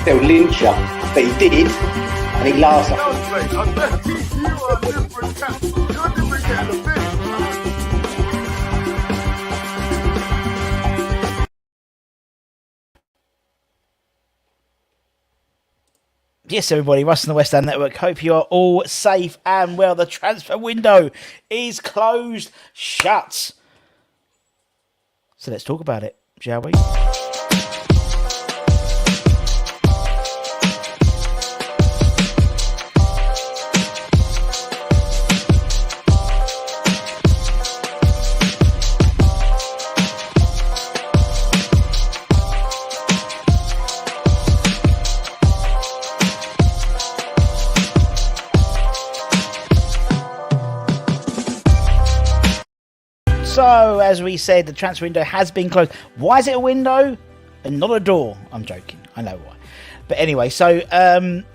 they'll lynch you. But he did, and he laughs at Yes, everybody, Russ and the West Ham Network. Hope you are all safe and well. The transfer window is closed shut. So let's talk about it, shall we? So, as we said, the transfer window has been closed. Why is it a window and not a door? I'm joking. I know why. But anyway, so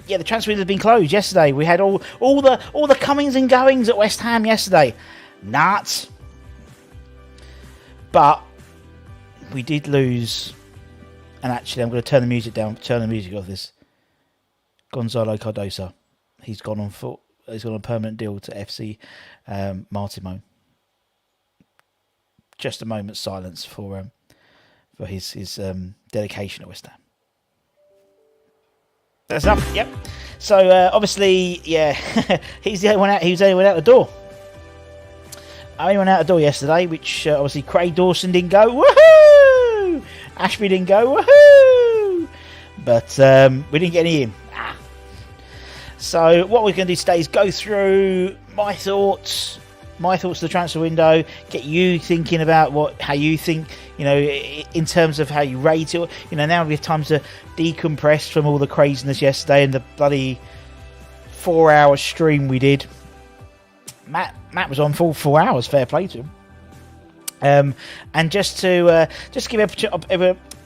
yeah, the transfer window has been closed yesterday. We had all the comings and goings at West Ham yesterday. Nuts. But we did lose. And actually, I'm going to turn the music down. Turn the music off. This Gonzalo Cardoso. He's gone on a permanent deal to FC Martimo. Just a moment's silence for his dedication at West Ham. That's enough. Yep. So obviously, yeah, he's the only one out. He was the only one out the door. Only one out the door yesterday, which obviously Craig Dawson didn't go. Woohoo! Ashby didn't go. Woohoo! But we didn't get any in. So what we're going to do today is go through my thoughts of the transfer window, get you thinking about how you think, in terms of how you rate it. Now we have time to decompress from all the craziness yesterday and the bloody 4-hour stream we did. Matt was on full 4 hours, fair play to him. And just to give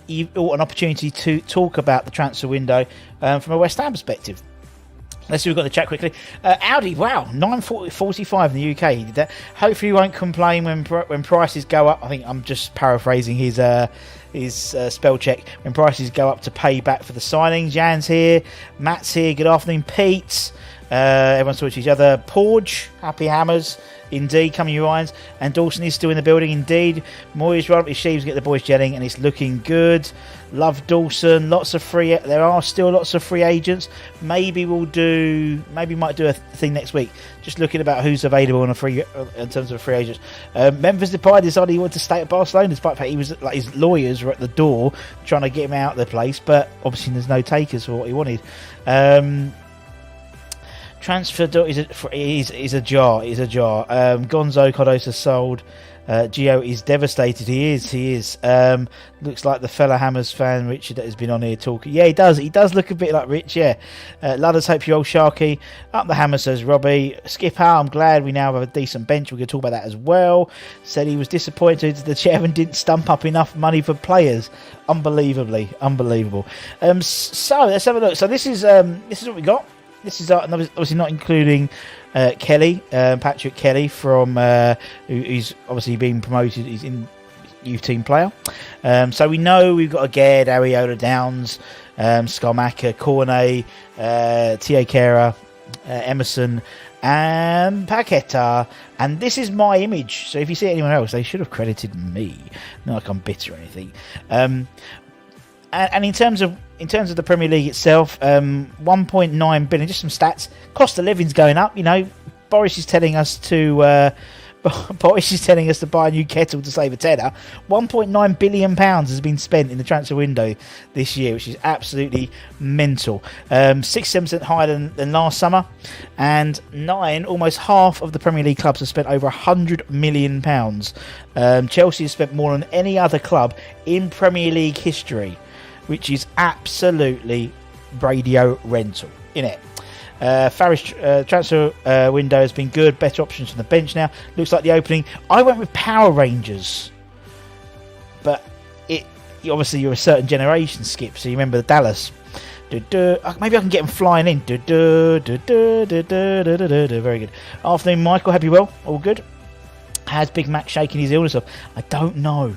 you all an opportunity to talk about the transfer window from a West Ham perspective. Let's see, we've got the chat quickly. Audi, wow, 9.45 in the UK. He did that. Hopefully, he won't complain when prices go up. I think I'm just paraphrasing his spell check. When prices go up to pay back for the signings. Jan's here. Matt's here. Good afternoon, Pete. Everyone's talking to each other. Porge, Happy Hammers. Indeed, coming your irons. And Dawson is still in the building, indeed. Moyes right up his sheaves, get the boys gelling, and it's looking good. Love Dawson. There are still lots of free agents. Maybe might do a thing next week. Just looking about who's available in terms of free agents. Memphis Depay decided he wanted to stay at Barcelona, despite the fact he was his lawyers were at the door trying to get him out of the place. But obviously, there's no takers for what he wanted. Transfer door is a jar. Gonzo Cardoso sold. Gio is devastated. He is. Looks like the fella Hammers fan Richard that has been on here talking. Yeah, he does. He does look a bit like Rich. Yeah. Ludders, hope you old Sharky. Up the hammer, says Robbie. Skipper, I'm glad we now have a decent bench. We're going to talk about that as well. Said he was disappointed the chairman didn't stump up enough money for players. Unbelievable. So let's have a look. So this is what we got. This is obviously not including Kelly, Patrick Kelly, from who's obviously been promoted. He's in youth team player. So we know we've got Aged, Ariola, Downs, Skarmaka, Cornet, Tiakera, Emerson, and Paqueta. And this is my image. So if you see anyone else, they should have credited me. Not like I'm bitter or anything. And in terms of the Premier League itself, 1.9 billion. Just some stats. Cost of living's going up. Boris is telling us to buy a new kettle to save a tenner. 1.9 billion pounds has been spent in the transfer window this year, which is absolutely mental. 6-7% higher than last summer, and almost half of the Premier League clubs have spent over 100 million pounds. Chelsea has spent more than any other club in Premier League history, which is absolutely radio rental, innit? Farage transfer window has been good. Better options from the bench now. Looks like the opening. I went with Power Rangers, but obviously you're a certain generation, Skip, so you remember the Dallas. Maybe I can get them flying in. Very good. Afternoon, Michael. Hope you well. All good. Has Big Mac shaking his illness off? I don't know.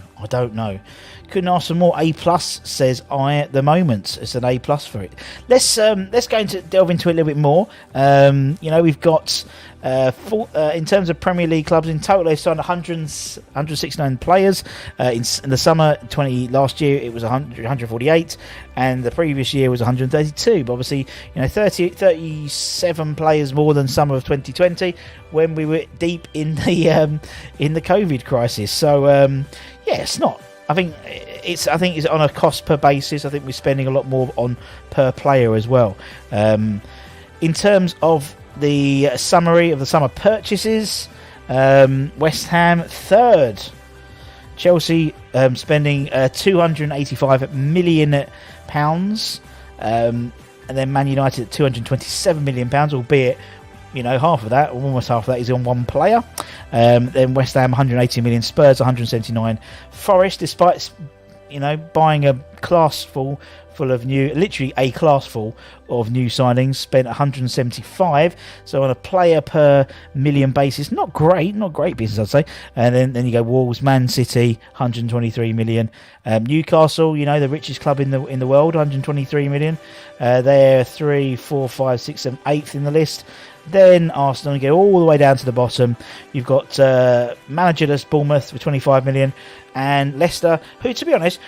Couldn't ask for more. A plus, says I at the moment. It's an A plus for it. Let's go into delve into it a little bit more. We've got in terms of Premier League clubs in total, they've signed 169 players. In the summer last year it was 148, and the previous year was 132. But obviously, 37 players more than summer of 2020 when we were deep in the COVID crisis. So it's not. I think it's on a cost per basis. I think we're spending a lot more on per player as well. In terms of the summary of the summer purchases, West Ham third, Chelsea spending £285 million, and then Man United at £227 million, albeit half of that, or almost half of that, is on one player. Then West Ham 180 million, Spurs 179, Forest, despite buying a class full of literally a class full of new signings, spent 175. So on a player per million basis, not great business, I'd say. And then you go Wolves, Man City, 123 million. Newcastle, the richest club in the world, 123 million. They're 3, 4, 5, 6, 7, 8th in the list. Then Arsenal, you go all the way down to the bottom. You've got managerless Bournemouth for 25 million, and Leicester, who, to be honest,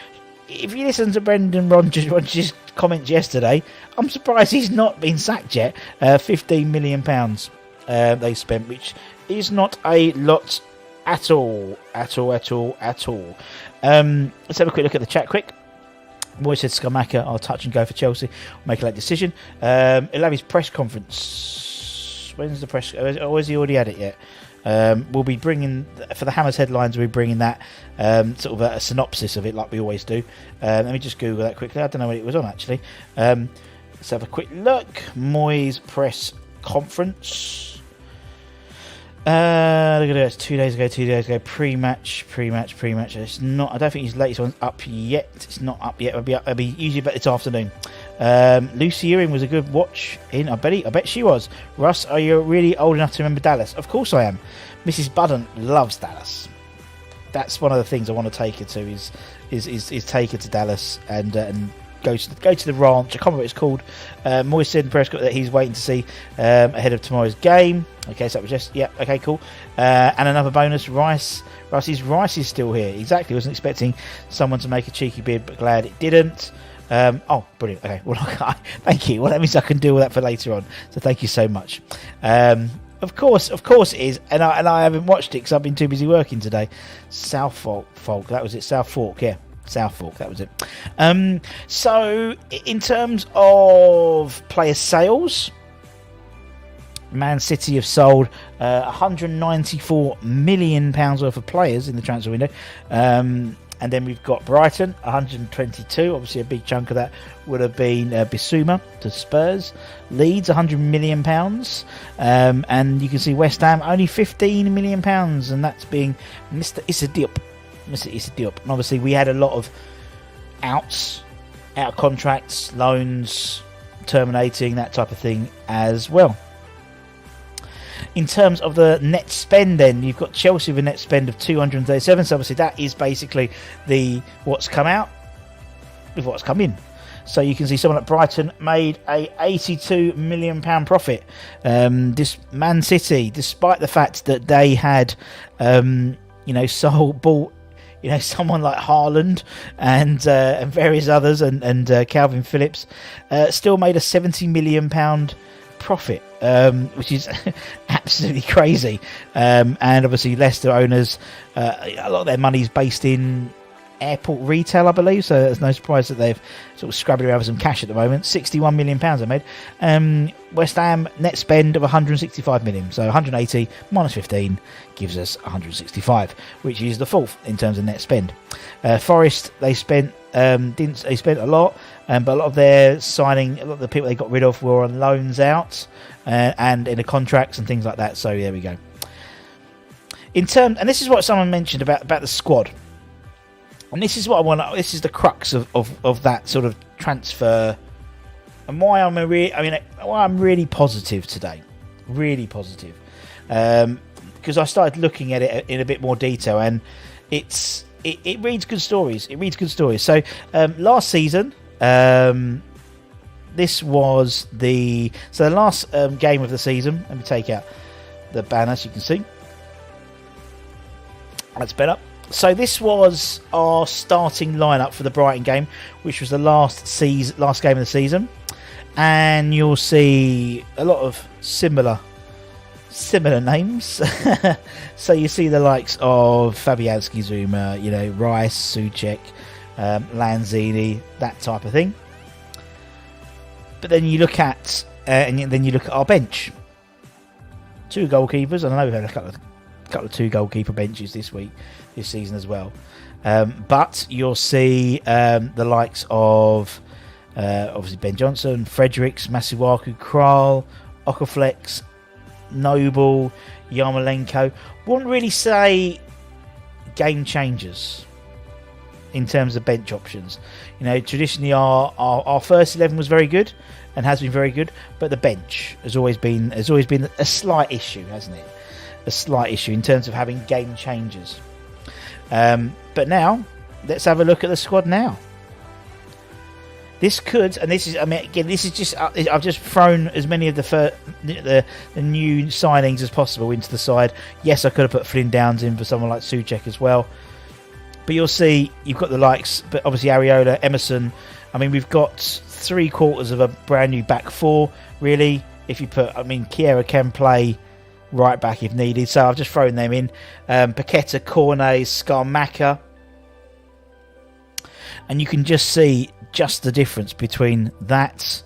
if you listen to Brendan Rodgers' comments yesterday, I'm surprised he's not been sacked yet. £15 million they spent, which is not a lot at all. Let's have a quick look at the chat quick. Moy said Skamaka, I'll touch and go for Chelsea. Make a late decision. He'll have his press conference. When's the press? Or has he already had it yet? We'll be bringing, for the Hammers headlines, we'll be bringing that sort of a synopsis of it like we always do. Let me just Google that quickly. I don't know what it was on, actually. Let's have a quick look. Moy's press conference. Look at it. It's 2 days ago. Pre-match. It's not. I don't think his latest one's up yet. It's not up yet. It'll be usually about this afternoon. Lucy Ewing was a good watch in. I bet she was. Russ, are you really old enough to remember Dallas? Of course I am. Mrs. Budden loves Dallas. That's one of the things I want to take her to is take her to Dallas and go to the ranch. I can't remember what it's called. Moyes said in Prescott that he's waiting to see ahead of tomorrow's game. Okay, so that was just okay, cool. And another bonus, Rice is still here. Exactly, wasn't expecting someone to make a cheeky bid, but glad it didn't. Brilliant. Okay, well, thank you. Well, that means I can deal with that for later on. So thank you so much. Of course it is. And I haven't watched it because I've been too busy working today. South Fork, that was it. South Fork, yeah. South Fork, that was it. So in terms of player sales, Man City have sold £194 million worth of players in the transfer window. And then we've got Brighton, 122. Obviously, a big chunk of that would have been Bissouma to Spurs. Leeds, £100 million. And you can see West Ham, only £15 million. And that's being Mr. Issa Diop. And obviously, we had a lot of out contracts, loans, terminating, that type of thing as well. In terms of the net spend, then you've got Chelsea with a net spend of 237. So obviously that is basically what's come out with what's come in. So you can see someone at Brighton made a £82 million profit. This Man City, despite the fact that they had, bought, someone like Haaland and various others and Calvin Phillips, still made a £70 million profit, which is absolutely crazy. And obviously Leicester owners, a lot of their money is based in airport retail, I believe, so it's no surprise that they've sort of scrabbling around with some cash at the moment. £61 million they made. West Ham net spend of 165 million, so 180 minus 15 gives us 165, which is the fourth in terms of net spend. Forest, they spent a lot, but a lot of their signing, a lot of the people they got rid of were on loans out and in the contracts and things like that. So there we go. And this is what someone mentioned about the squad. And this is what I want. This is the crux of that sort of transfer, and why I'm really positive today. Really positive. because I started looking at it in a bit more detail, and it reads good stories. It reads good stories. So last season, this was the last game of the season. Let me take out the banner so you can see. That's better. So this was our starting lineup for the Brighton game, which was the last game of the season, and you'll see a lot of similar names. So you see the likes of Fabianski, Zuma, Rice, Souček, Lanzini, that type of thing. But then you look at our bench. 2 goalkeepers, and I know we've had a couple of 2 goalkeeper benches this season as well. But you'll see the likes of obviously Ben Johnson, Fredericks, Masuaku, Kral, Okaflex, Noble, Yarmolenko. Wouldn't really say game changers in terms of bench options. Traditionally our first 11 was very good and has been very good, but the bench has always been a slight issue, hasn't it? A slight issue in terms of having game changers. But now let's have a look at the squad now. This could, and this is, this is just, I've just thrown as many of the new signings as possible into the side. Yes, I could have put Flynn Downs in for someone like Souček as well. But you'll see, you've got the likes, but obviously Areola, Emerson. We've got 3/4 of a brand new back 4, really. If you put, Kiera can play right back if needed, so I've just thrown them in. Paqueta, Cornet, Skamaka. And you can just see just the difference between that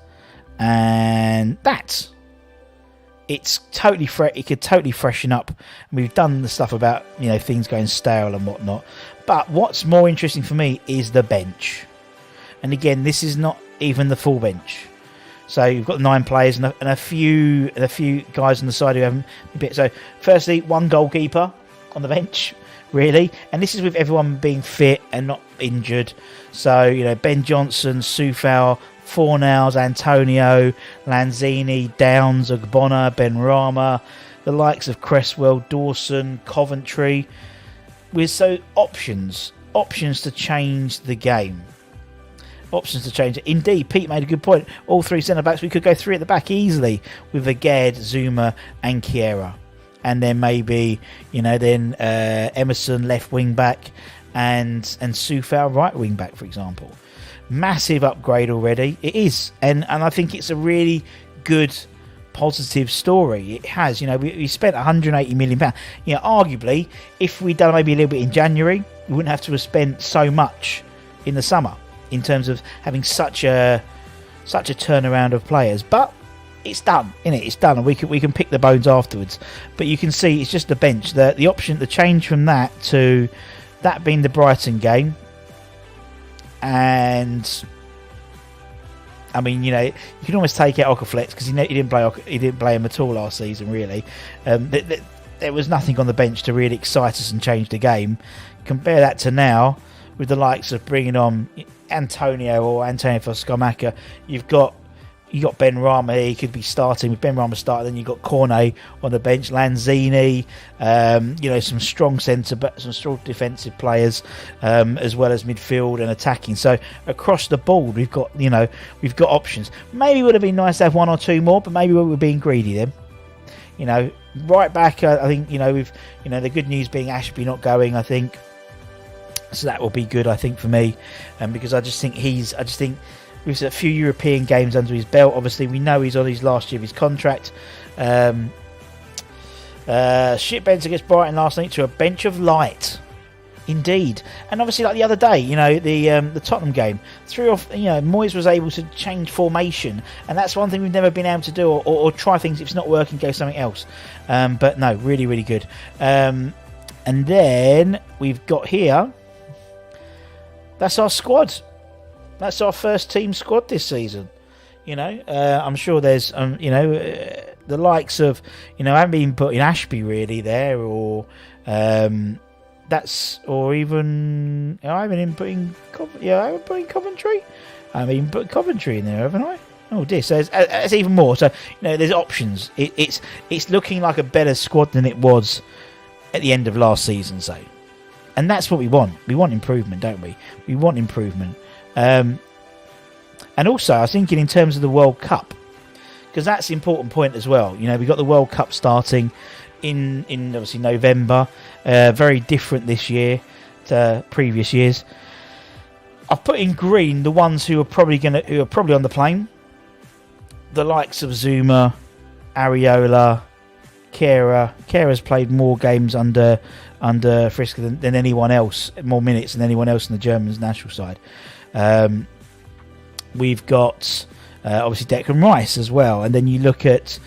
and that. It's totally it could totally freshen up. We've done the stuff about things going stale and whatnot. But what's more interesting for me is the bench. And again, this is not even the full bench. So you've got 9 players and a few guys on the side who haven't been. So firstly, 1 goalkeeper on the bench, really, and this is with everyone being fit and not injured. So Ben Johnson, Soufal, Fornals, Antonio, Lanzini, Downs, Ogbonna, Benrahma, the likes of Cresswell, Dawson, Coventry. With options to change the game. Options to change it. Indeed, Pete made a good point. All 3 centre-backs, we could go 3 at the back easily with Aged, Zuma and Kiera. And then maybe, Emerson left wing-back and Soufal right wing-back, for example. Massive upgrade already. It is. And I think it's a really good, positive story. It has. We spent £180 million. Arguably, if we'd done maybe a little bit in January, we wouldn't have to have spent so much in the summer in terms of having such a turnaround of players. But it's done, innit? It's done, and we can pick the bones afterwards. But you can see it's just the bench. The option, the change from that to that being the Brighton game, and you can almost take out Okaflex because he didn't play him at all last season. Really, there was nothing on the bench to really excite us and change the game. Compare that to now with the likes of bringing on Antonio for Skamaka. You've got Benrahma here. He could be starting with Benrahma starting. Then you've got Cornet on the bench, Lanzini, some strong some strong defensive players, as well as midfield and attacking. So across the board, we've got options. Maybe it would have been nice to have 1 or 2 more, but maybe we were being greedy then. Right back, I think with the good news being Ashby not going, I think. So that will be good, I think, for me, because I just think with a few European games under his belt. Obviously, we know he's on his last year of his contract. Shit beds against Brighton last night to a bench of light. Indeed. And obviously, like the other day, the Tottenham game, Moyes was able to change formation. And that's one thing we've never been able to do, or try things. If it's not working, go something else. But no, really, really good. And then we've got here, that's our squad. That's our first team squad this season. I'm sure there's, the likes of, I haven't been putting Ashby really there, or even I haven't been putting, I haven't put Coventry in there, haven't I? Oh dear, so it's even more. So there's options. It's looking like a better squad than it was at the end of last season. So, and that's what we want. We want improvement, don't we? We want improvement. And also, I was thinking in terms of the World Cup, because that's the important point as well. We got the World Cup starting in obviously November. Very different this year to previous years. I've put in green the ones who are probably on the plane. The likes of Zuma, Areola, Kehrer. Kehrer's played more games under Friska than anyone else, more minutes than anyone else in the Germans national side. We've got obviously Declan Rice as well, and then you look at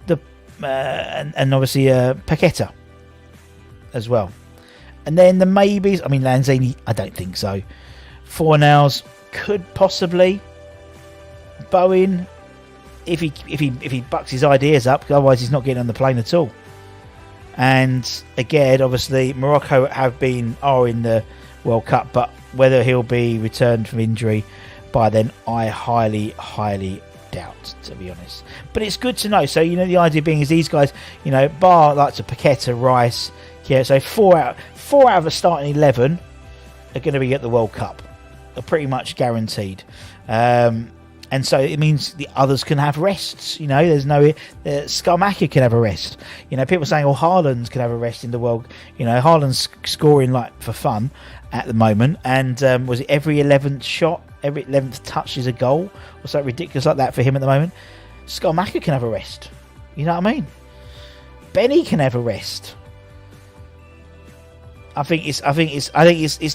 the and obviously Paqueta as well, and then the maybes. I mean, Lanzini, I don't think so. Fornals could possibly. Bowen, if he bucks his ideas up, otherwise he's not getting on the plane at all. And again, obviously Morocco are in the World Cup, but whether he'll be returned from injury by then, I highly doubt, to be honest. But it's good to know. So the idea being is these guys, bar like to Paqueta, Rice, yeah. So four out of the starting 11 are going to be at the World Cup. Are pretty much guaranteed. And so it means the others can have rests. There's no Skamaka can have a rest. People saying, Haaland can have a rest in the world. Haaland's scoring like for fun at the moment. And was it every 11th shot, every 11th touch is a goal, or something ridiculous like that for him at the moment? Skamaka can have a rest. You know what I mean? Benny can have a rest. I think it's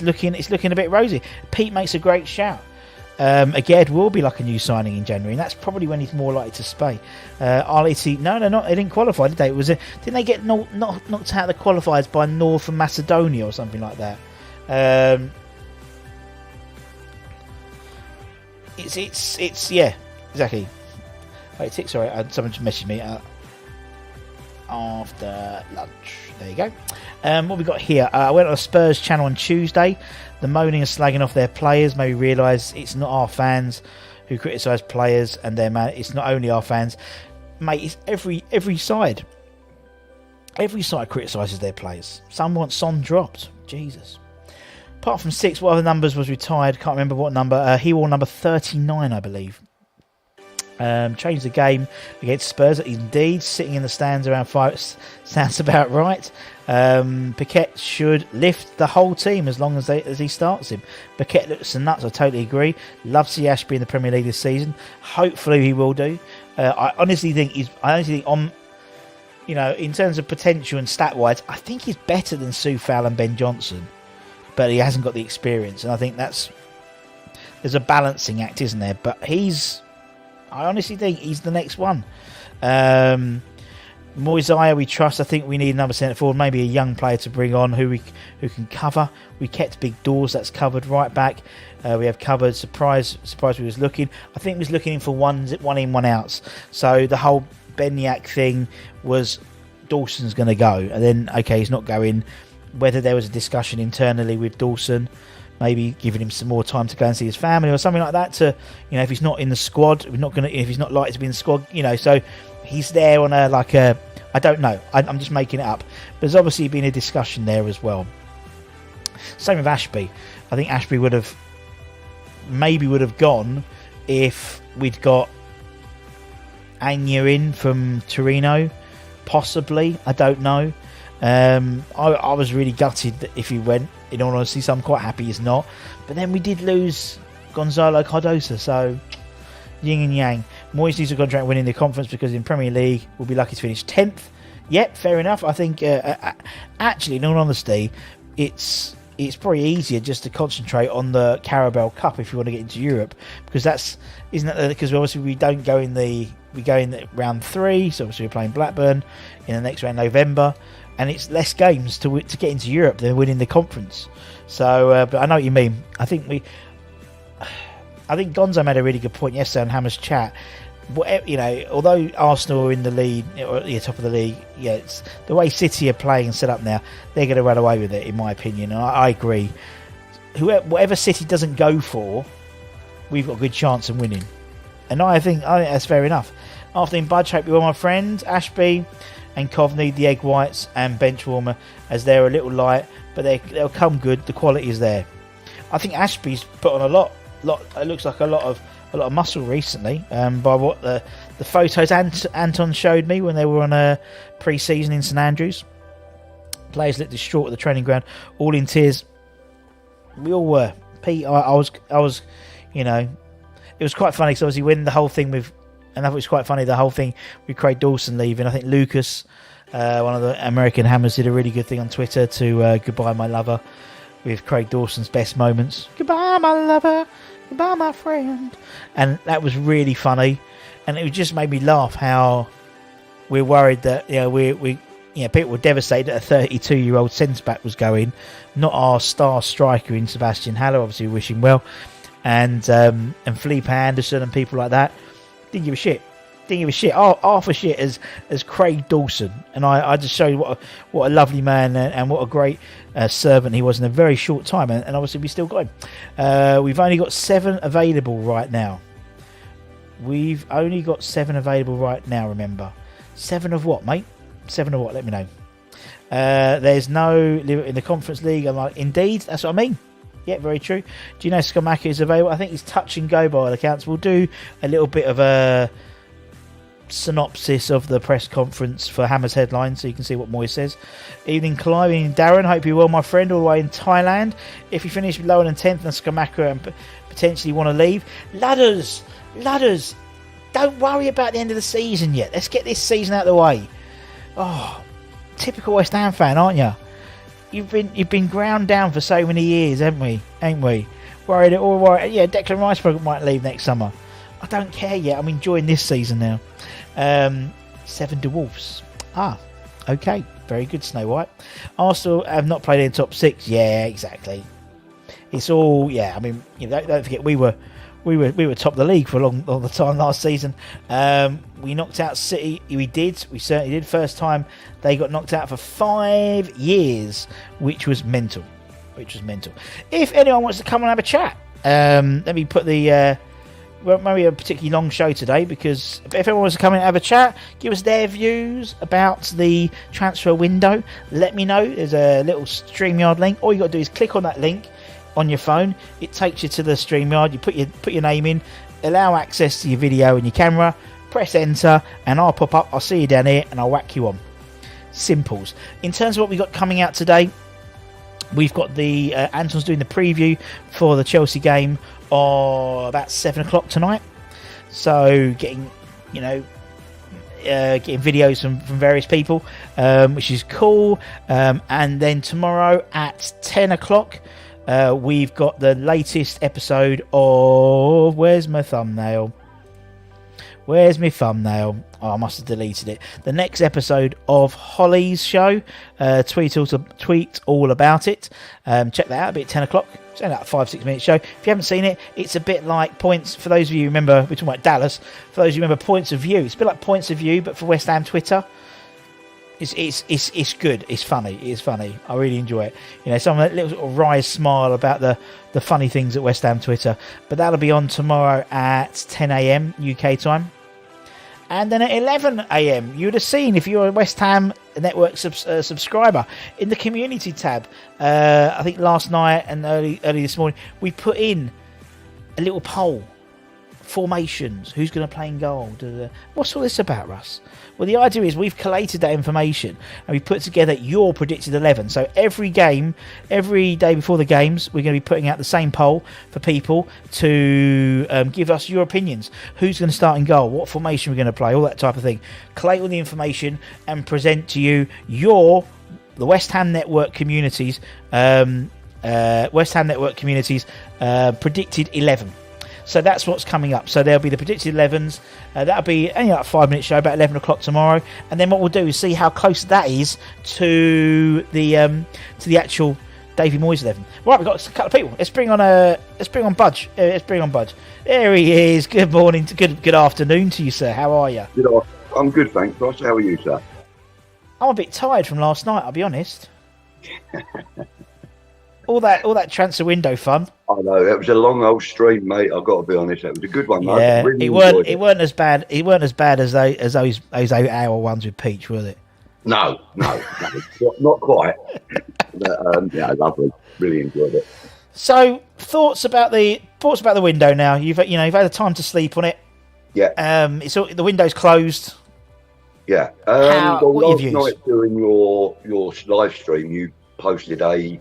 looking a bit rosy. Pete makes a great shout. Again, will be like a new signing in January, and that's probably when he's more likely to stay. RLT, no, they didn't qualify, did they? Didn't they get knocked out of the qualifiers by North Macedonia or something like that? It's yeah, exactly. Wait, sorry, someone just messaged me after lunch. There you go. What we got here? I went on a Spurs channel on Tuesday. The moaning and slagging off their players made me realise it's not our fans who criticise players and their man. It's not only our fans, mate. It's every side. Every side criticises their players. Some want Son dropped. Jesus. Apart from 6, what other numbers was retired? Can't remember what number. He wore number 39, I believe. Changed the game against Spurs. Indeed, sitting in the stands around 5 sounds about right. Piquet should lift the whole team as long as he starts him. Piquet looks some nuts. I totally agree. Love to see Ashby in the Premier League this season. Hopefully he will do. I honestly think on, in terms of potential and stat wise, I think he's better than Soufal and Ben Johnson, but he hasn't got the experience, and I think there's a balancing act, isn't there? But I honestly think he's the next one. Moisaya we trust. I think we need another centre forward, maybe a young player to bring on who can cover. We kept Big Doors, that's covered. Right back, we have covered. Surprise we was looking. I think we was looking for one in, one outs. So the whole Benyak thing was Dawson's going to go, and then okay, he's not going. Whether there was a discussion internally with Dawson, maybe giving him some more time to go and see his family or something like that. To if he's not in the squad, if he's not likely to be in the squad, so he's there on I don't know. I'm just making it up. There's obviously been a discussion there as well. Same with Ashby. I think Ashby would have gone if we'd got Anya in from Torino, possibly. I don't know. I was really gutted if he went, in all honesty, so I'm quite happy he's not. But then we did lose Gonzalo Cardosa, so yin and yang. Moyes needs a contract winning the conference because in Premier League we'll be lucky to finish 10th. Yep, fair enough. I think actually, in all honesty, it's probably easier just to concentrate on the Carabao Cup if you want to get into Europe, because because obviously we go in round 3, so obviously we're playing Blackburn in the next round, November, and it's less games to get into Europe than winning the conference. So, but I know what you mean. I think Gonzo made a really good point yesterday on Hammer's chat. Although Arsenal are in the lead, or at the top of the league, it's the way City are playing and set up now, they're going to run away with it, in my opinion. And I agree. Whatever City doesn't go for, we've got a good chance of winning. And I think that's fair enough. Afternoon, Budge. Hope you're well, my friend. Ashby and Cov need the egg whites and bench warmer as they're a little light, but they'll come good. The quality is there. I think Ashby's put on a lot. It looks like a lot of muscle recently. By what the photos Anton showed me when they were on a pre-season in St Andrews. Players looked distraught at the training ground, all in tears. We all were. Pete, I was, you know, it was quite funny because obviously when the whole thing with, and I thought it was quite funny, the whole thing with Craig Dawson leaving. I think Lucas, one of the American Hammers, did a really good thing on Twitter to Goodbye My Lover with Craig Dawson's best moments. Goodbye my lover, goodbye my friend. And that was really funny. And it just made me laugh how we're worried that, you know, people were devastated that a 32-year-old centre-back was going, not our star striker in Sebastian Haller, obviously we wish him well, and Felipe Anderson and people like that. Didn't give a shit. Half a shit as Craig Dawson. And I just show you what a lovely man and what a great servant he was in a very short time. And obviously we still got him. We've only got 7 available right now. Remember. 7 of what, mate? 7 of what? Let me know. There's no in the Conference League. I'm like, indeed, that's what I mean. Yeah, very true. Do you know Skamaka is available? I think he's touch and go by all accounts. We'll do a little bit of a synopsis of the press conference for Hammer's headline so you can see what Moy says. Evening, Clive. Evening, Darren. Hope you're well, my friend, all the way in Thailand. If you finish lower than 10th and Skamaka and potentially want to leave, ladders, don't worry about the end of the season yet. Let's get this season out of the way. Oh, typical West Ham fan, aren't you? You've been ground down for so many years, haven't we? Ain't we? Worried it all right. Yeah, Declan Rice might leave next summer. I don't care yet. I'm enjoying this season now. 7 Dwarfs. Okay. Very good, Snow White. Arsenal have not played in top 6. Yeah, exactly. It's all, yeah. I mean, you know, don't forget we were top of the league for a long time last season. We knocked out City. We certainly did. First time they got knocked out for 5 years, which was mental. If anyone wants to come and have a chat, let me put the maybe a particularly long show today, because if everyone wants to come in and have a chat, give us their views about the transfer window, let me know. There's a little StreamYard link. All you got to do is click on that link on your phone. It takes you to the StreamYard. You put your name in, allow access to your video and your camera, press enter, and I'll pop up. I'll see you down here and I'll whack you on. Simples. In terms of what we got coming out today, we've got the Anton's doing the preview for the Chelsea game about 7 o'clock tonight. So getting videos from various people, which is cool. And then tomorrow at 10 o'clock, we've got the latest episode of... Where's my thumbnail? Oh, I must have deleted it. The next episode of Holly's show. Tweet all about it. Check that out. It'll be at 10 o'clock. It's only like a 5-6 minute show. If you haven't seen it, it's a bit like Points. For those of you who remember, we're talking about Dallas. For those of you who remember Points of View, it's a bit like Points of View, but for West Ham Twitter. It's good. It's funny. It is funny. I really enjoy it. You know, some of that little sort of wry smile about the funny things at West Ham Twitter. But that'll be on tomorrow at 10 a.m. UK time. And then at 11 a.m, you would have seen, if you're a West Ham Network subscriber, in the community tab, I think last night and early this morning, we put in a little poll. Formations, who's going to play in goal? What's all this about, Russ? Well, the idea is we've collated that information and we've put together your predicted 11. So every day before the games, we're going to be putting out the same poll for people to give us your opinions. Who's going to start in goal? What formation we're going to play? All that type of thing. Collate all the information and present to you the West Ham Network communities. Predicted 11. So that's what's coming up. So there'll be the predicted 11s. That'll be only like a 5-minute show, about 11 o'clock tomorrow. And then what we'll do is see how close that is to the actual Davy Moyes 11. Right, we've got a couple of people. Let's bring on Budge. There he is. Good morning. Good afternoon to you, sir. How are you? I'm good, thanks, Ross. How are you, sir? I'm a bit tired from last night, I'll be honest. all that transfer window fun. I know that was a long old stream, mate. I've got to be honest. That was a good one. Yeah, I really it enjoyed weren't as bad. It weren't as bad as those our ones with Peach, was it? No, not quite. But, yeah, lovely. Really enjoyed it. So thoughts about the window now. You've had a time to sleep on it. Yeah. The window's closed. Yeah. What last your views? night during your live stream, you posted a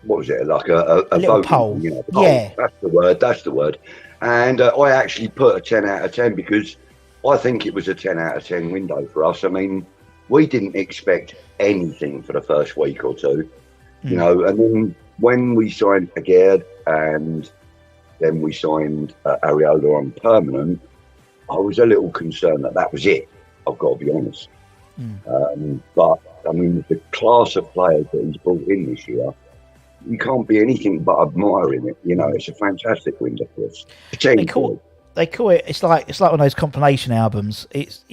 what was it, like a little voting, poll. Poll. Yeah. That's the word. And I actually put a 10 out of 10 because I think it was a 10 out of 10 window for us. I mean, we didn't expect anything for the first week or two, and then when we signed Agard and then we signed Areola on permanent, I was a little concerned that was it. I've got to be honest. But I mean, the class of players that he's brought in this year, you can't be anything but admiring it. It's a fantastic window for us. They call it. It's like one of those compilation albums. It's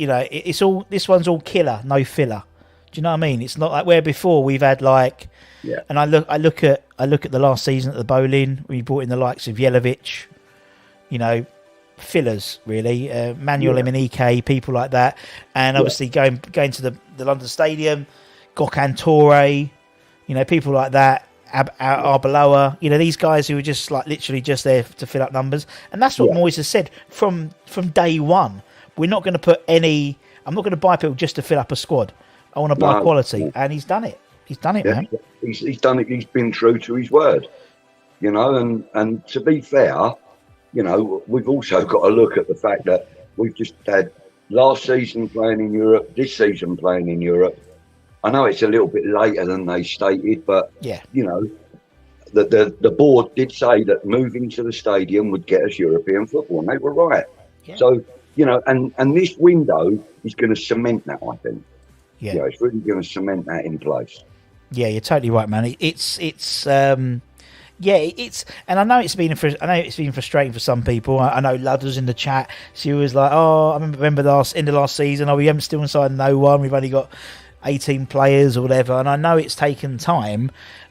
all. This one's all killer, no filler. Do you know what I mean? It's not like where before we've had like. Yeah. And I look at the last season at the Bowling. We brought in the likes of Jelavic. Fillers really. Manuel Emenike, people like that, and obviously going to the London Stadium, Gökhan Toure, people like that. Arbeloa, these guys who were just like literally just there to fill up numbers, and that's what Moyes has said from day one. We're not going to put any. I'm not going to buy people just to fill up a squad. I want to buy quality, and he's done it. He's done it, man. He's done it. He's been true to his word, And to be fair, we've also got to look at the fact that we've just had last season playing in Europe, this season playing in Europe. I know it's a little bit later than they stated, but the board did say that moving to the stadium would get us European football, and they were right. Yeah. So and this window is going to cement that. I think. Yeah, it's really going to cement that in place. Yeah, you're totally right, man. It's and I know it's been frustrating for some people. I know Lud was in the chat. She was like, "Oh, I remember in the last season. We haven't still signed no one. We've only got 18 players or whatever." And I know it's taken time,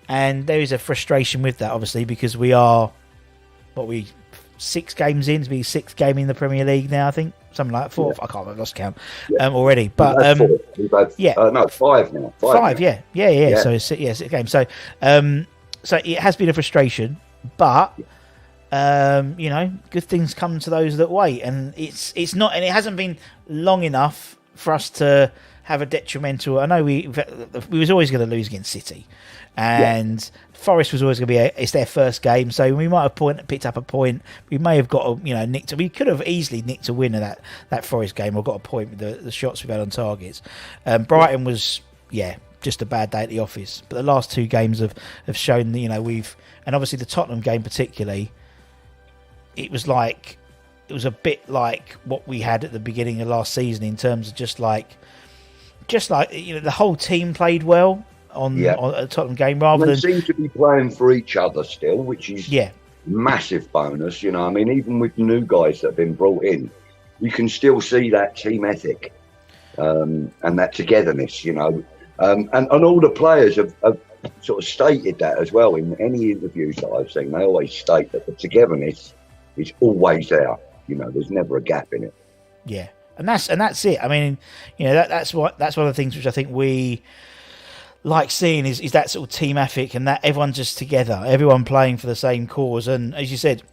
and there is a frustration with that, obviously, because we are 6 games in to be 6th game in the Premier League now. I think something like 4. I can't remember, I've lost count already. But we've had 5 now. 5 now. Yeah. So it's 6 games. So so it has been a frustration, but good things come to those that wait, and it's not, and it hasn't been long enough for us to have a detrimental. I know we was always going to lose against City, and Forest was always going to be it's their first game, so we might have picked up a point. We may have got nicked. We could have easily nicked a win of that Forest game, or got a point with the shots we've had on targets. Brighton was just a bad day at the office, but the last 2 games have shown that we've, and obviously the Tottenham game particularly, it was a bit like what we had at the beginning of last season in terms of just like the whole team played well on a Tottenham game rather than seem to be playing for each other still, which is massive bonus. I mean, even with new guys that have been brought in, you can still see that team ethic and that togetherness. And all the players have sort of stated that as well in any interviews that I've seen. They always state that the togetherness is always there. There's never a gap in it. Yeah, and that's it. I mean, that's one of the things which I think we like seeing is that sort of team ethic, and that everyone's just together, everyone playing for the same cause. And as you said,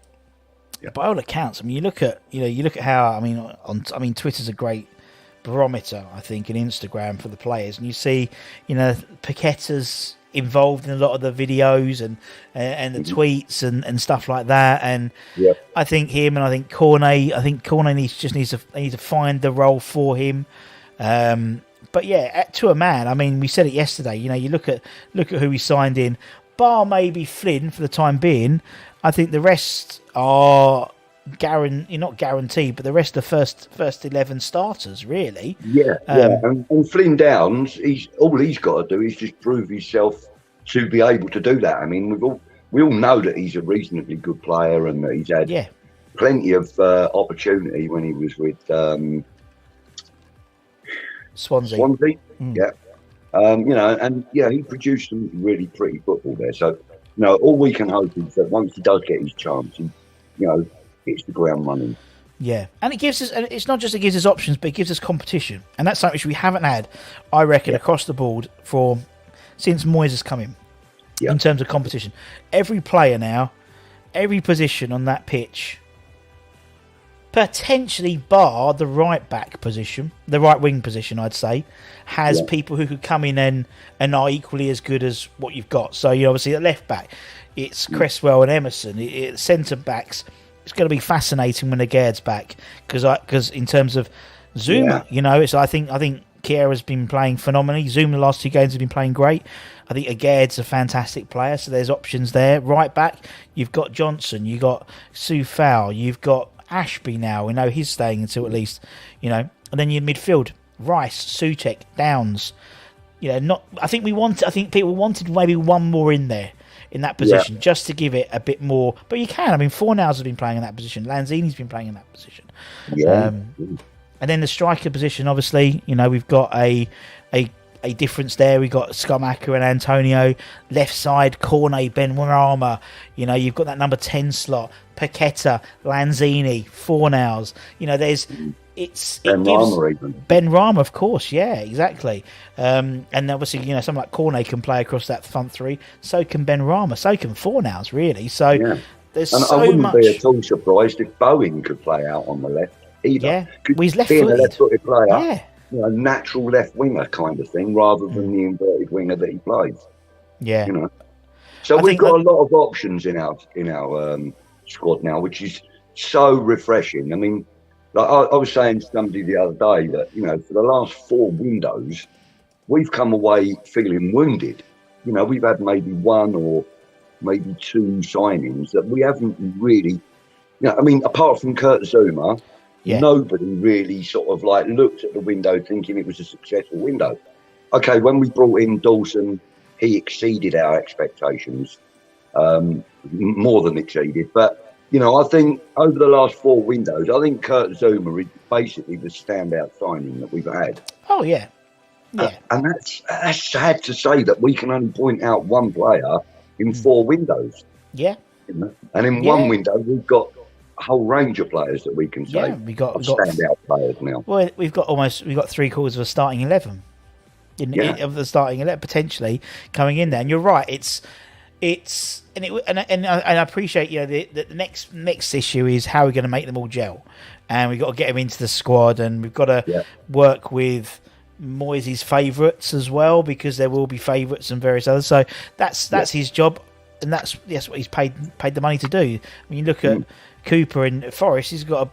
by all accounts, I mean, you look at how Twitter's a great barometer, I think, and Instagram for the players, and you see Paqueta's involved in a lot of the videos and the tweets and stuff like that, and I think him, and I think Cornet needs to find the role for him, but to a man. I mean, we said it yesterday, you look at who we signed in, bar maybe Flynn for the time being. I think the rest are not guaranteed, but the rest are first 11 starters, really. And Flynn Downs, all he's got to do is just prove himself to be able to do that. I mean, we all know that he's a reasonably good player, and that he's had plenty of opportunity when he was with Swansea. And he produced some really pretty football there. So, all we can hope is that once he does get his chance, he, hits the ground running. Yeah, and it gives us, and it's not just it gives us options, but it gives us competition, and that's something which we haven't had, I reckon, across the board since Moyes has come in. Yeah. In terms of competition, every player now, every position on that pitch, potentially bar the right back position, the right wing position, I'd say, has people who could come in and are equally as good as what you've got. So obviously at left back, it's Cresswell and Emerson. Centre backs, it's going to be fascinating when Lagarde's back because in terms of Zuma, I think Kjaer's been playing phenomenally. Zuma the last 2 games have been playing great. I think Lagarde's a fantastic player, so there's options there. Right back, you've got Johnson, you've got Soufal, you've got Ashby now. We know he's staying until at least, and then your midfield, Rice, Souček, Downs. I think people wanted maybe one more in there in that position just to give it a bit more. But you can. I mean, Fornals has been playing in that position. Lanzini's been playing in that position. Yeah. And then the striker position, obviously, we've got a difference there. We've got Schumacher and Antonio. Left side, Cornet, Benrahma. You've got that number 10 slot. Paqueta, Lanzini, Fornals. Benrahma, of course, yeah, exactly. And obviously, someone like Cornet can play across that front three. So can Benrahma. So can Fornals, really. So there's so much. I wouldn't be at all surprised if Bowen could play out on the left either. Yeah, he's being a left-footed player. Yeah. Natural left winger kind of thing, rather than the inverted winger that he plays. Yeah. So we've got a lot of options in our squad now, which is so refreshing. I mean, like I was saying to somebody the other day that for the last 4 windows, we've come away feeling wounded. We've had maybe 1 or maybe 2 signings that we haven't really. Apart from Kurt Zuma. Yeah. Nobody really sort of looked at the window thinking it was a successful window. Okay, when we brought in Dawson, he exceeded our expectations, more than exceeded. But, I think over the last 4 windows, I think Kurt Zuma is basically the standout signing that we've had. Oh, yeah. Yeah. And that's sad to say that we can only point out one player in 4 windows. Yeah. And in one window, we've got a whole range of players that we can say we got standout players now. Well, we've got 3/4 of a starting 11 of the starting 11 potentially coming in there. And you're right, and I appreciate the next issue is how we're going to make them all gel, and we've got to get them into the squad, and we've got to work with Moyes' favourites as well, because there will be favourites and various others. So that's his job, and that's what he's paid the money to do. When you look at Cooper and Forest, he's got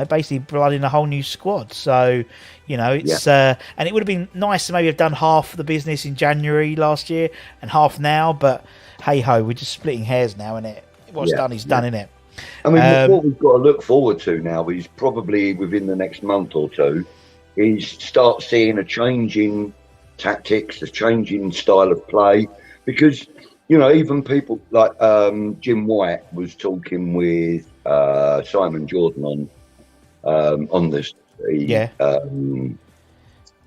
basically blood in a whole new squad. So it's and it would have been nice to maybe have done half the business in January last year and half now, but hey ho, we're just splitting hairs now, and what's done is done, innit? I mean, what we've got to look forward to now is probably within the next month or two is start seeing a change in tactics, a change in style of play, because even people like Jim White was talking with Simon Jordan on the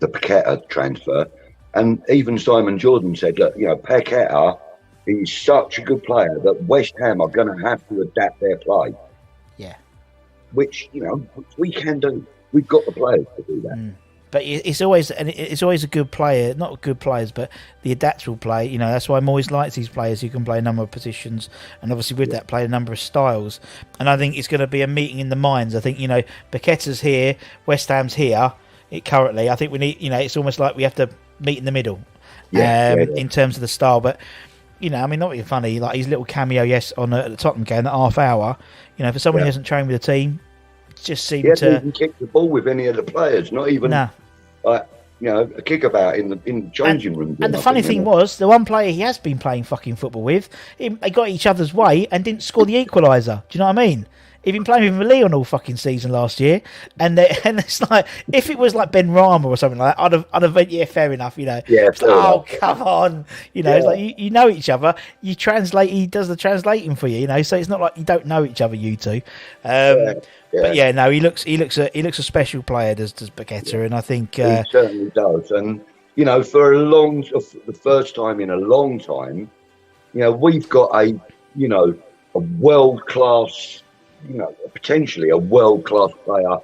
Paqueta transfer, and even Simon Jordan said, look, Paqueta is such a good player that West Ham are going to have to adapt their play. Yeah, which we can do. We've got the players to do that. But it's always a good player, not good players, but the adaptable play. That's why Moyes likes these players who can play a number of positions, and obviously with that play a number of styles. And I think it's going to be a meeting in the minds. I think Paqueta's here, West Ham's here. Currently, I think we need. It's almost like we have to meet in the middle, in terms of the style. But not being funny, like his little cameo, on the Tottenham game, that half hour. For someone who hasn't trained with the team, just seemed to even kick the ball with any of the players, not even. Nah. A kickabout in the changing room. And the funny thing was, the one player he has been playing fucking football with, they got each other's way and didn't score the equaliser. Do you know what I mean? He'd been playing with Leon all fucking season last year, and it's like, if it was like Benrahma or something like that, I'd have went, fair enough, come on, it's like you know each other, you translate, he does the translating for you, so it's not like you don't know each other, you two. But he looks a special player, does Paqueta, and I think he certainly does. And you know, for the first time in a long time, you know, we've got a world class, you know, potentially a world class player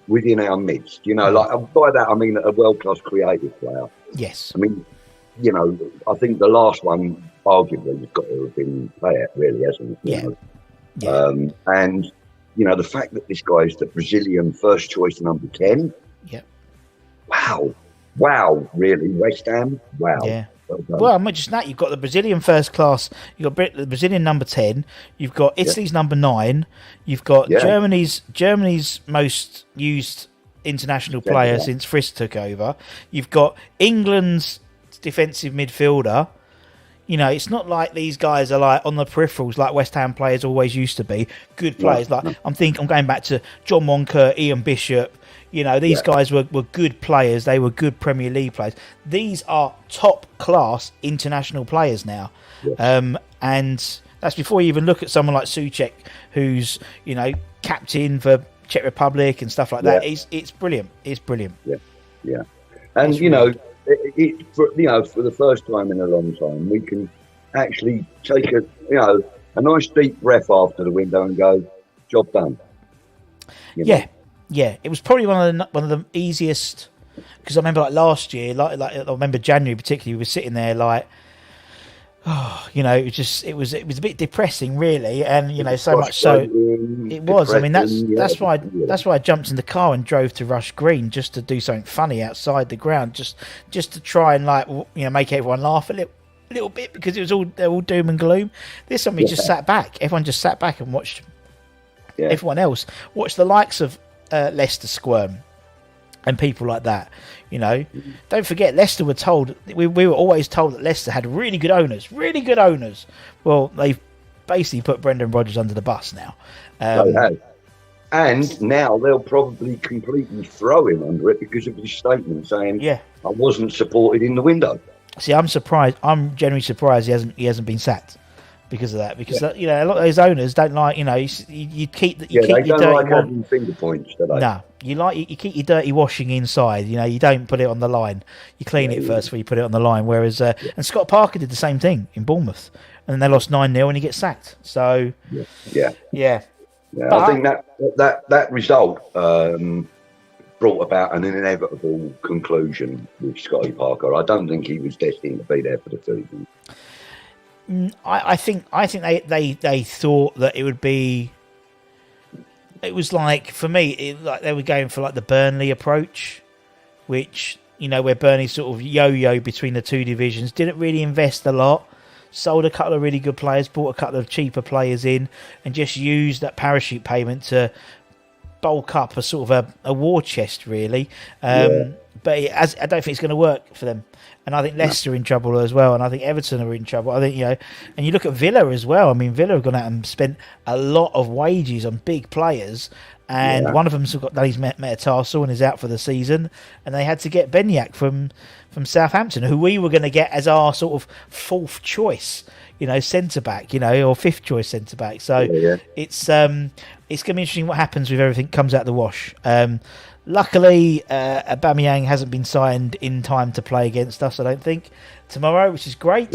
within our midst. You know, like by that I mean a world class creative player. Yes. I mean, you know, I think the last one arguably has got to have been Payet, really, hasn't it? Yeah. And you know, the fact that this guy is the Brazilian first choice number 10. Yeah. Wow, really, West Ham. Wow. Yeah. Well, not just that. You've got the Brazilian first class. You've got the Brazilian number 10. You've got Italy's number 9. You've got Germany's most used international player since Frisk took over. You've got England's defensive midfielder. You know, it's not like these guys are like on the peripherals like West Ham players always used to be. Good players. I'm going back to John Moncur, Ian Bishop. You know, these guys were good players. They were good Premier League players. These are top class international players now. Yes. And that's before you even look at someone like Souček, who's, you know, captain for Czech Republic and stuff like that. It's brilliant. It's brilliant. Yeah. And, you know, for the first time in a long time, we can actually take a nice deep breath after the window and go, job done. You know? Yeah, it was probably one of the easiest, because I remember like last year, like I remember January particularly, we were sitting there like, you know, it was a bit depressing really, and you know, so much so it was. I mean, that's why I jumped in the car and drove to Rush Green just to do something funny outside the ground, just to try and like, you know, make everyone laugh a little bit, because it was they're all doom and gloom. This time we just sat back. Everyone just sat back and watched. Everyone else watched the likes of Leicester squirm and people like that. You know, don't forget Leicester were told, we were always told that Leicester had really good owners. Well, they've basically put Brendan Rodgers under the bus now. They have. And now they'll probably completely throw him under it because of his statement saying, I wasn't supported in the window. See, I'm surprised. I'm genuinely surprised he hasn't been sacked because of that. Because you know, a lot of those owners don't like, you know, you keep they don't like having finger points, do they? No, you keep your dirty washing inside. You know, you don't put it on the line. You clean it first before you put it on the line. Whereas and Scott Parker did the same thing in Bournemouth, and then they lost 9-0 and he gets sacked. So yeah. I think that result brought about an inevitable conclusion with Scotty Parker. I don't think he was destined to be there for the season. I think they thought that it would be. It was like, for me, like they were going for like the Burnley approach, which, you know, where Burnley sort of yo-yo between the two divisions, didn't really invest a lot, sold a couple of really good players, bought a couple of cheaper players in, and just used that parachute payment to bulk up a sort of a war chest, really. But I don't think it's going to work for them. And I think Leicester are in trouble as well, and I think Everton are in trouble. I think, you know, and you look at Villa as well. I mean, Villa have gone out and spent a lot of wages on big players, and one of them's got done his metatarsal and is out for the season. And they had to get Benyak from Southampton, who we were going to get as our sort of fourth choice, you know, centre back, you know, or fifth choice centre back. So it's going to be interesting what happens with everything comes out the wash. Luckily, Aubameyang hasn't been signed in time to play against us, I don't think, tomorrow, which is great,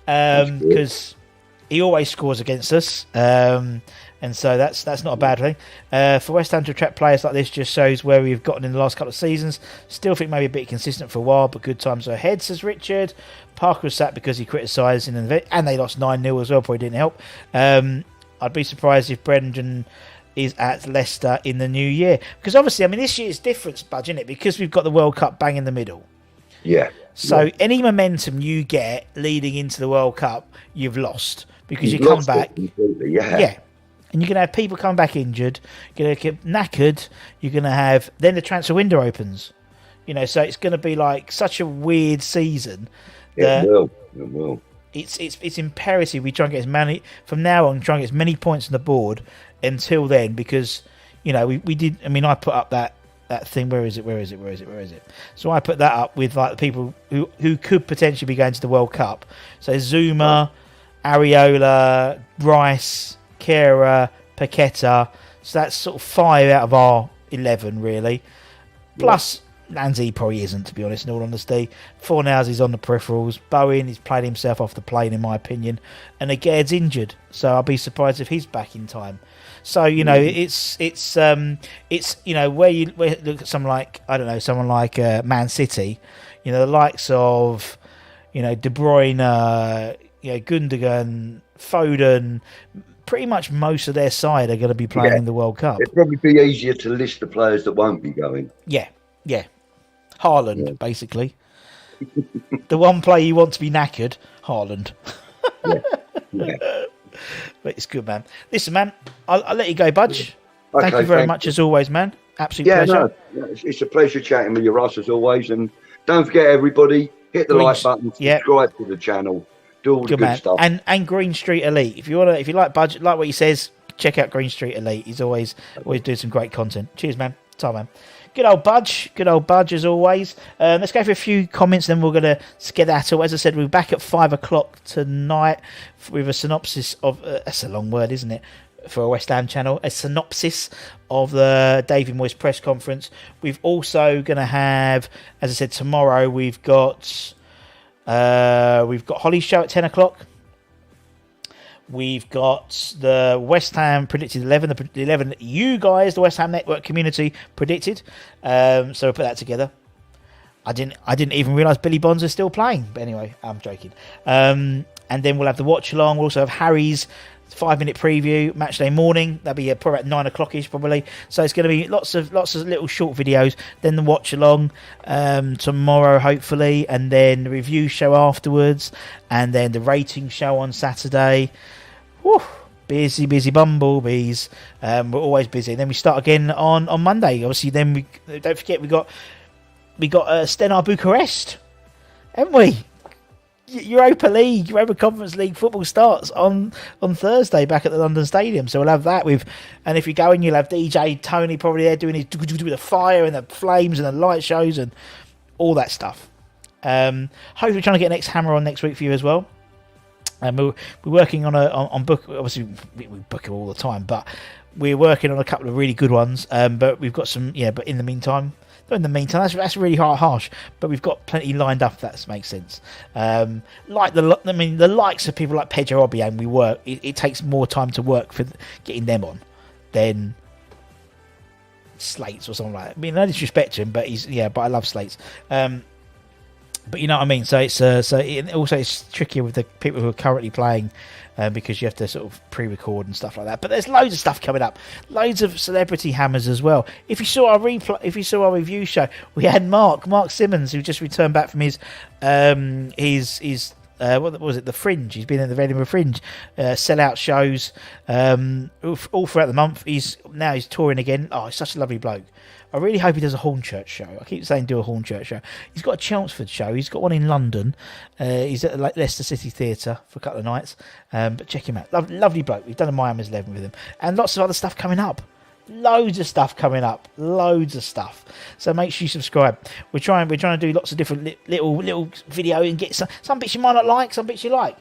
because he always scores against us, and so that's not a bad thing. For West Ham to attract players like this just shows where we've gotten in the last couple of seasons. Still think maybe a bit consistent for a while, but good times are ahead, says Richard. Parker was sacked because he criticised, and they lost 9-0 as well, probably didn't help. I'd be surprised if Brendan is at Leicester in the new year, because obviously, I mean, this year is different, Budge, isn't it? Because we've got the World Cup bang in the middle. So any momentum you get leading into the World Cup, you've lost, because you come back. And you're going to have people come back injured. You're going to get knackered. You're going to have then the transfer window opens. You know, so it's going to be like such a weird season. It will. It's imperative we try and get as many from now on. Try and get as many points on the board until then, because, you know, we did. I mean, I put up that thing. Where is it? So I put that up with like the people who could potentially be going to the World Cup. So Zuma, Areola, Rice, Kehrer, Paqueta. So that's sort of 5 out of our 11, really. Plus Lanzi probably isn't, to be honest, in all honesty. Fornals is on the peripherals. Bowen, he's played himself off the plane, in my opinion. And Aguerd's injured, so I'll be surprised if he's back in time. So, you know, it's you know, where you look at someone like Man City, you know, the likes of, you know, De Bruyne, you know, Gundogan, Foden, pretty much most of their side are going to be playing in the World Cup. It'd probably be easier to list the players that won't be going. Yeah. Haaland, basically. The one player you want to be knackered, Haaland. Yeah. But it's good, man. Listen, man, I'll let you go, Budge. Okay, thank you very much, as always, man. Absolute pleasure. No, it's a pleasure chatting with you, Russ, as always. And don't forget, everybody, hit the like button, subscribe to the channel, do all the good stuff. And Green Street Elite. If you like Budge, like what he says, check out Green Street Elite. He's always doing some great content. Cheers, man. Ta, man. Good old Budge, as always. Let's go for a few comments, then we're going to skedaddle. As I said, we're back at 5 o'clock tonight with a synopsis of... that's a long word, isn't it, for a West Ham channel? A synopsis of the David Moyes press conference. We've also going to have, as I said, tomorrow, we've got Holly's show at 10 o'clock. We've got the West Ham predicted 11, the 11 that you guys, the West Ham Network community, predicted. So we'll put that together. I didn't even realise Billy Bonds is still playing. But anyway, I'm joking. And then we'll have the watch along. We'll also have Harry's 5-minute preview, match day morning. That'll be probably at 9 o'clock-ish probably. So it's going to be lots of little short videos. Then the watch along tomorrow, hopefully, and then the review show afterwards, and then the rating show on Saturday. Whew, busy bumblebees. We're always busy. And then we start again on Monday. Obviously, then we don't forget we got Stenar Bucharest, haven't we? Europa Conference League football starts on Thursday back at the London Stadium, so we'll have that and if you go in, you'll have DJ Tony probably there doing his with the fire and the flames and the light shows and all that stuff. Hopefully trying to get next Hammer on next week for you as well. And we're working on book. Obviously, we book it all the time, but we're working on a couple of really good ones. But we've got some, but in the meantime, that's really harsh. But we've got plenty lined up. If that makes sense. Like the likes of people like Pedro Obiang, we work. It takes more time to work for getting them on than Slates or something like that. I mean, no disrespect to him, but but I love Slates. But you know what I mean. So it's it's trickier with the people who are currently playing because you have to sort of pre-record and stuff like that. But there's loads of stuff coming up, loads of celebrity hammers as well. If you saw our review show, we had Mark Simmons, who just returned back from his what was it? The Fringe. He's been in the Edinburgh Fringe, sellout shows all throughout the month. He's touring again. Oh, he's such a lovely bloke. I really hope he does a Hornchurch show. I keep saying do a Hornchurch show. He's got a Chelmsford show. He's got one in London. He's at the Leicester City Theatre for a couple of nights. But check him out. Lovely bloke. We've done a Miami's 11 with him. And lots of other stuff coming up. Loads of stuff coming up. Loads of stuff. So make sure you subscribe. We're trying to do lots of different little video and get some bits you might not like, some bits you like.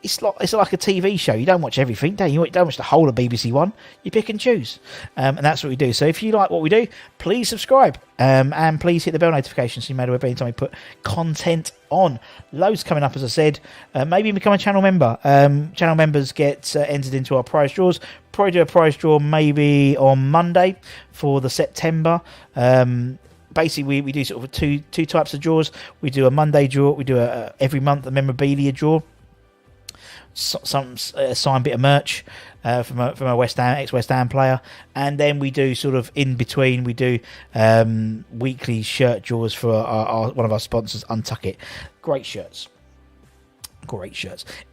It's like a TV show. You don't watch everything, don't you? You don't watch the whole of BBC One. You pick and choose. And that's what we do. So if you like what we do, please subscribe. And please hit the bell notification so you're made aware anytime we put content on. Loads coming up, as I said. Maybe become a channel member. Channel members get entered into our prize draws. Probably do a prize draw maybe on Monday for the September. Basically, we do sort of two types of draws. We do a Monday draw. We do every month a memorabilia draw. Some signed bit of merch from a ex-West Ham player, and then we do sort of in between. We do weekly shirt draws for one of our sponsors, Untuck It. Great shirts.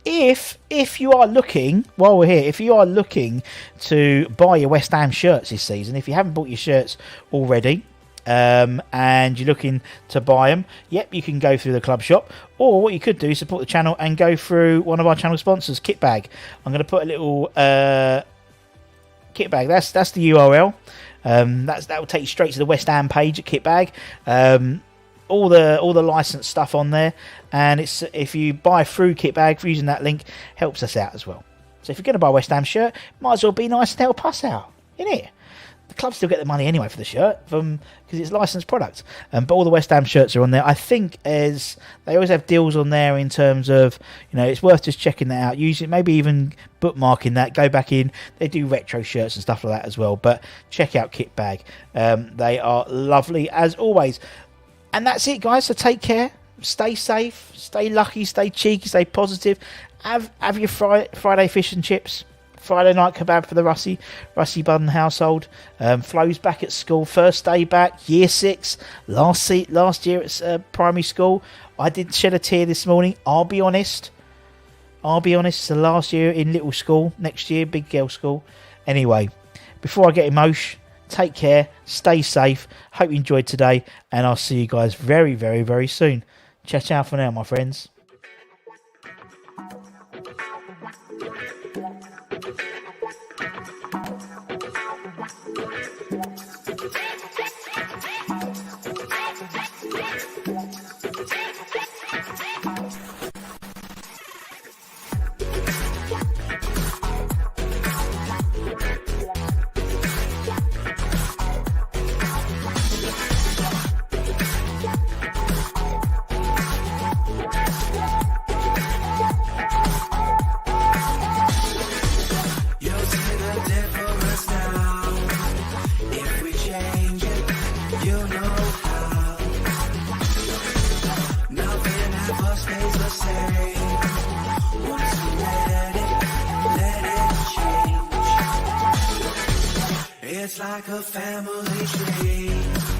If you are looking, while we're here, if you are looking to buy your West Ham shirts this season, if you haven't bought your shirts already, and you're looking to buy them, you can go through the club shop, or what you could do is support the channel and go through one of our channel sponsors, Kitbag. I'm going to put a little Kitbag. That's the URL. That will take you straight to the West Ham page at Kitbag. All the licensed stuff on there, and it's if you buy through Kitbag using that link, helps us out as well. So if you're going to buy a West Ham shirt, might as well be nice and help us out, innit? the club still get the money anyway for the shirt because it's licensed product. But all the West Ham shirts are on there. I think as they always have deals on there in terms of, it's worth just checking that out. Use it, maybe even bookmarking that. Go back in. They do retro shirts and stuff like that as well. But check out Kit Bag. They are lovely as always. And that's it, guys. So take care. Stay safe. Stay lucky. Stay cheeky. Stay positive. Have your Friday fish and chips. Friday night kebab for the Rusty Budden household. Flo's back at school. First day back. Year 6. Last year at primary school. I did shed a tear this morning. I'll be honest. It's the last year in little school. Next year, big girl school. Anyway, before I get emotional, take care. Stay safe. Hope you enjoyed today. And I'll see you guys very, very, very soon. Ciao for now, my friends. It's like a family tree.